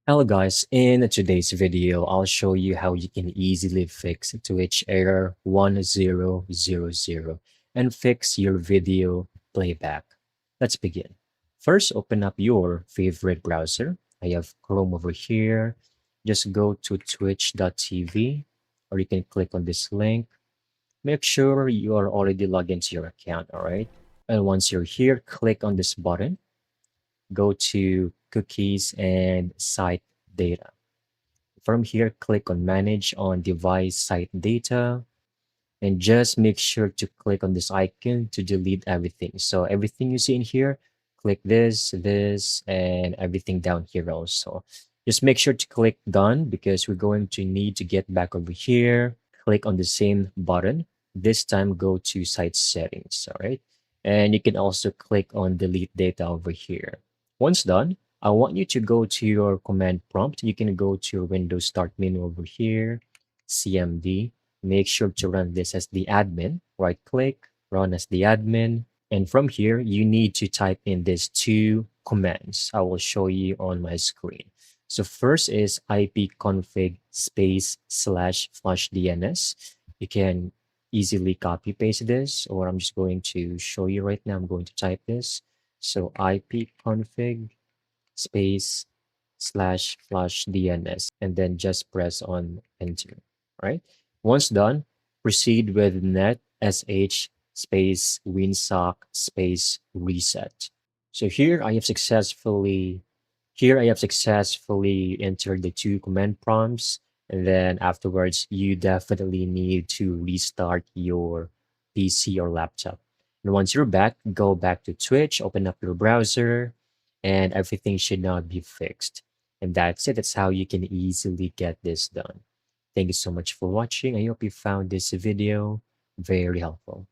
Hello guys, in today's video, I'll show you how you can easily fix Twitch error 1000 and fix your video playback. Let's begin. First, open up your favorite browser. I have Chrome over here. Just go to twitch.tv or you can click on this link. Make sure you are already logged into your account, all right? And once you're here, click on this button. Go to cookies and site data. From here, click on Manage on Device Site Data, and just make sure to click on this icon to delete everything. So everything you see in here, click this, and everything down here also. Just make sure to click Done because we're going to need to get back over here. Click on the same button. This time, go to Site Settings, all right? And you can also click on Delete Data over here. Once done, I want you to go to your command prompt. You can go to your Windows Start menu over here, CMD. Make sure to run this as the admin. Right click, run as the admin. And from here, you need to type in these two commands. I will show you on my screen. So first is ipconfig space slash flush DNS. You can easily copy paste this, or I'm just going to show you right now. I'm going to type this. So ipconfig space slash flush DNS, and then just press on enter, right? Once done, proceed with net sh space winsock space reset. So here I have successfully entered the two command prompts, and then afterwards you definitely need to restart your PC or laptop. And once you're back, go back to Twitch, open up your browser, and everything should now be fixed. And that's it. That's how you can easily get this done. Thank you so much for watching. I hope you found this video very helpful.